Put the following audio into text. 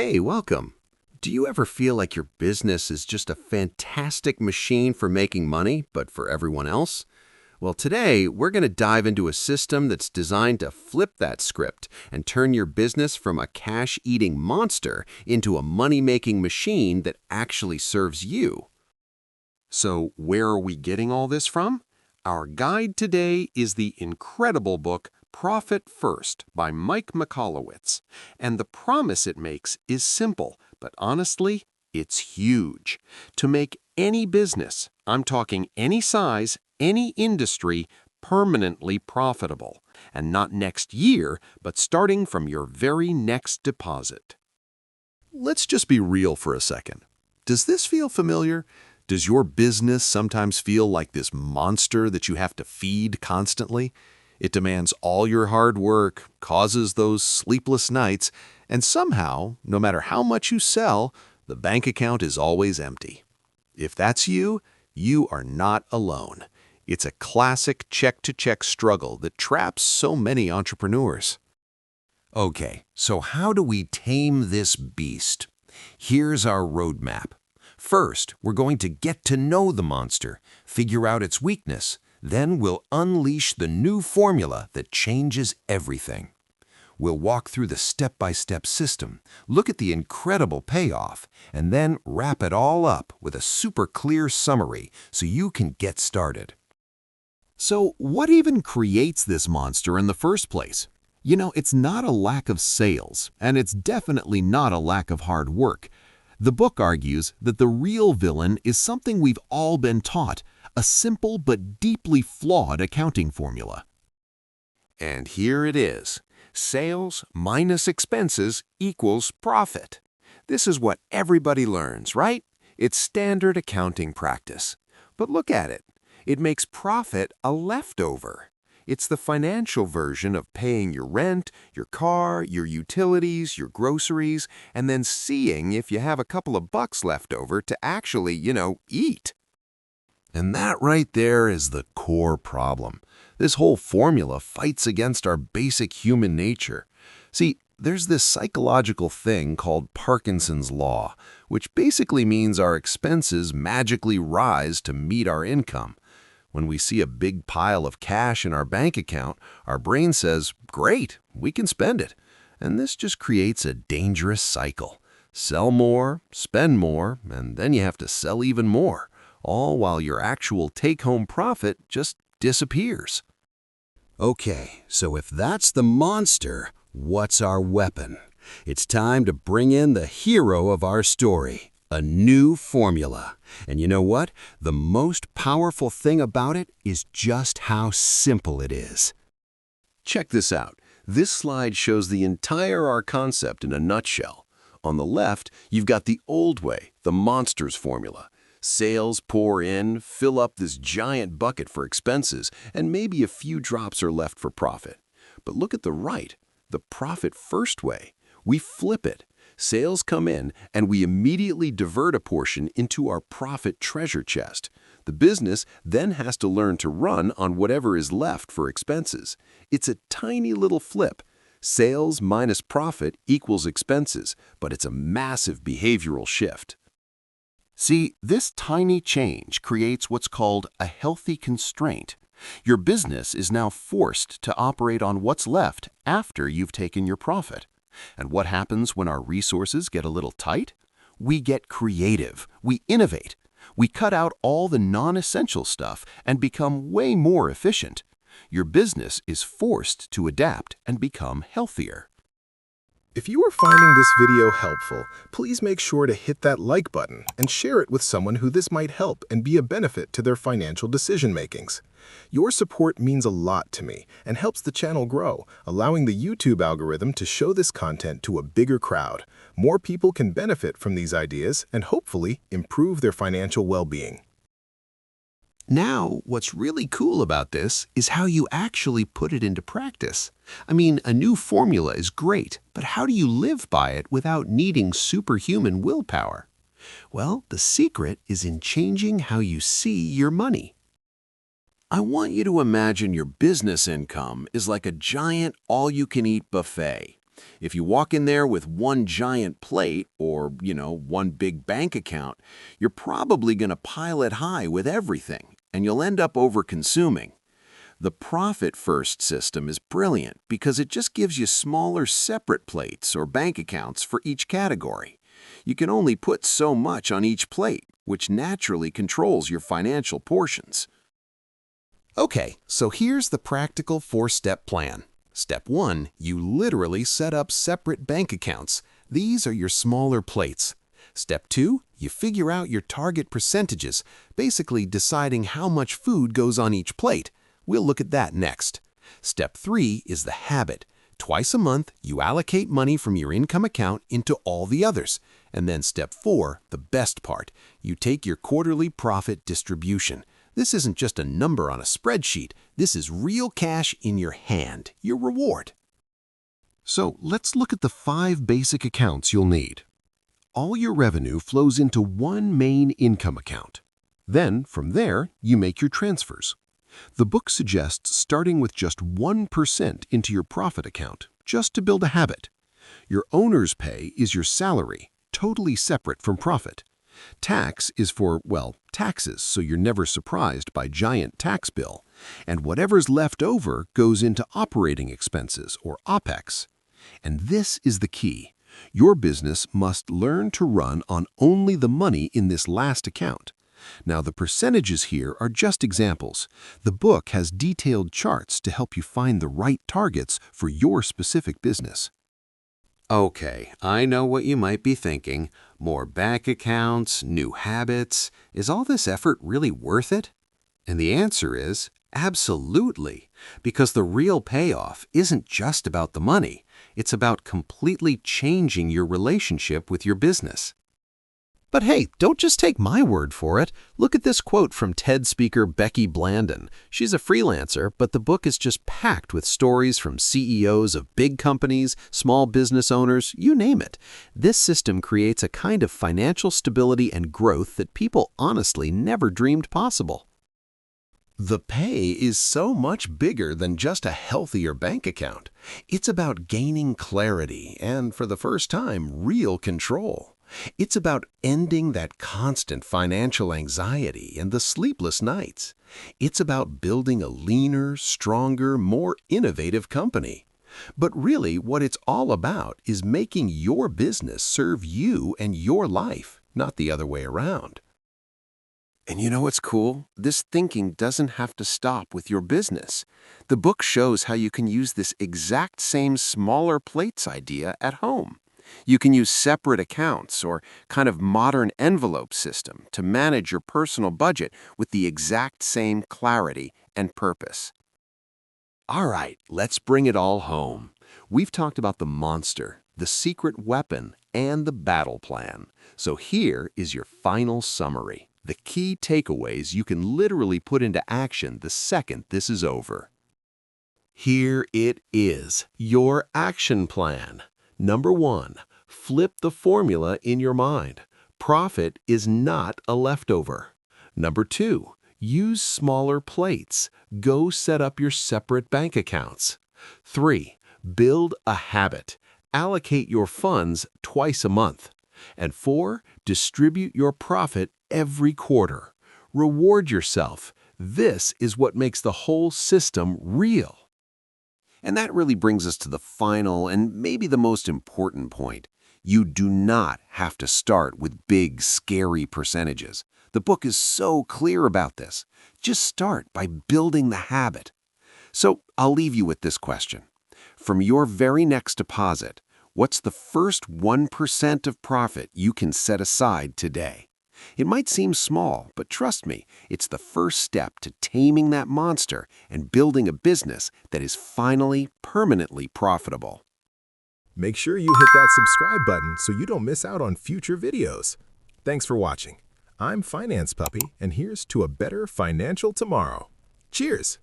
Hey, welcome. Do you ever feel like your business is just a fantastic machine for making money, but for everyone else? Well, today we're going to dive into a system that's designed to flip that script and turn your business from a cash-eating monster into a money-making machine that actually serves you. So where are we getting all this from? Our guide today is the incredible book Profit First by Mike Michalowicz. And the promise it makes is simple, but honestly, it's huge. To make any business, I'm talking any size, any industry, permanently profitable. And not next year, but starting from your very next deposit. Let's just be real for a second. Does this feel familiar? Does your business sometimes feel like this monster that you have to feed constantly? It demands all your hard work, causes those sleepless nights, and somehow, no matter how much you sell, the bank account is always empty. If that's you, you are not alone. It's a classic check-to-check struggle that traps so many entrepreneurs. Okay, so how do we tame this beast? Here's our roadmap. First, we're going to get to know the monster, figure out its weakness, then we'll unleash the new formula that changes everything. We'll walk through the step-by-step system, look at the incredible payoff, and then wrap it all up with a super clear summary so you can get started. So what even creates this monster in the first place? You know, it's not a lack of sales, and it's definitely not a lack of hard work. The book argues that the real villain is something we've all been taught, a simple but deeply flawed accounting formula. And here it is. Sales minus expenses equals profit. This is what everybody learns, right? It's standard accounting practice. But look at it. It makes profit a leftover. It's the financial version of paying your rent, your car, your utilities, your groceries, and then seeing if you have a couple of bucks left over to actually, eat. And that right there is the core problem. This whole formula fights against our basic human nature. See, there's this psychological thing called Parkinson's law, which basically means our expenses magically rise to meet our income. When we see a big pile of cash in our bank account, our brain says, great, we can spend it. And this just creates a dangerous cycle. Sell more, spend more, and then you have to sell even more, all while your actual take-home profit just disappears. Okay, so if that's the monster, what's our weapon? It's time to bring in the hero of our story. A new formula. And you know what? The most powerful thing about it is just how simple it is. Check this out. This slide shows the entire our concept in a nutshell. On the left, you've got the old way, the monsters formula. Sales pour in, fill up this giant bucket for expenses, and maybe a few drops are left for profit. But look at the right, the profit first way. We flip it. Sales come in, and we immediately divert a portion into our profit treasure chest. The business then has to learn to run on whatever is left for expenses. It's a tiny little flip. Sales minus profit equals expenses, but it's a massive behavioral shift. See, this tiny change creates what's called a healthy constraint. Your business is now forced to operate on what's left after you've taken your profit. And what happens when our resources get a little tight? We get creative, we innovate, we cut out all the non-essential stuff and become way more efficient. Your business is forced to adapt and become healthier. If you are finding this video helpful, please make sure to hit that like button and share it with someone who this might help and be a benefit to their financial decision-makings. Your support means a lot to me and helps the channel grow, allowing the YouTube algorithm to show this content to a bigger crowd. More people can benefit from these ideas and hopefully improve their financial well-being. Now, what's really cool about this is how you actually put it into practice. I mean, a new formula is great, but how do you live by it without needing superhuman willpower? Well, the secret is in changing how you see your money. I want you to imagine your business income is like a giant all-you-can-eat buffet. If you walk in there with one giant plate or, one big bank account, you're probably going to pile it high with everything, and you'll end up over-consuming. The profit-first system is brilliant because it just gives you smaller separate plates or bank accounts for each category. You can only put so much on each plate, which naturally controls your financial portions. Okay, so here's the practical 4-step plan. Step 1, you literally set up separate bank accounts. These are your smaller plates. Step 2, you figure out your target percentages, basically deciding how much food goes on each plate. We'll look at that next. Step 3 is the habit. Twice a month, you allocate money from your income account into all the others. And then step 4, the best part, you take your quarterly profit distribution. This isn't just a number on a spreadsheet. This is real cash in your hand, your reward. So let's look at the 5 basic accounts you'll need. All your revenue flows into one main income account. Then, from there, you make your transfers. The book suggests starting with just 1% into your profit account, just to build a habit. Your owner's pay is your salary, totally separate from profit. Tax is for, taxes, so you're never surprised by giant tax bill. And whatever's left over goes into operating expenses, or OPEX. And this is the key. Your business must learn to run on only the money in this last account. Now, the percentages here are just examples. The book has detailed charts to help you find the right targets for your specific business. Okay, I know what you might be thinking. More bank accounts, new habits. Is all this effort really worth it? And the answer is absolutely, because the real payoff isn't just about the money. It's about completely changing your relationship with your business. But hey, don't just take my word for it. Look at this quote from TED speaker Becky Blandon. She's a freelancer, but the book is just packed with stories from CEOs of big companies, small business owners, you name it. This system creates a kind of financial stability and growth that people honestly never dreamed possible. The pay is so much bigger than just a healthier bank account. It's about gaining clarity and, for the first time, real control. It's about ending that constant financial anxiety and the sleepless nights. It's about building a leaner, stronger, more innovative company. But really, what it's all about is making your business serve you and your life, not the other way around. And you know what's cool? This thinking doesn't have to stop with your business. The book shows how you can use this exact same smaller plates idea at home. You can use separate accounts or kind of modern envelope system to manage your personal budget with the exact same clarity and purpose. All right, let's bring it all home. We've talked about the monster, the secret weapon, and the battle plan. So here is your final summary. The key takeaways you can literally put into action the second this is over. Here it is, your action plan. Number 1, flip the formula in your mind. Profit is not a leftover. Number 2, use smaller plates. Go set up your separate bank accounts. 3, build a habit. Allocate your funds twice a month. And 4, distribute your profit every quarter. Reward yourself. This is what makes the whole system real. And that really brings us to the final and maybe the most important point. You do not have to start with big, scary percentages. The book is so clear about this. Just start by building the habit. So I'll leave you with this question. From your very next deposit, what's the first 1% of profit you can set aside today? It might seem small, but trust me, it's the first step to taming that monster and building a business that is finally, permanently profitable. Make sure you hit that subscribe button so you don't miss out on future videos. Thanks for watching. I'm Finance Puppy, and here's to a better financial tomorrow. Cheers!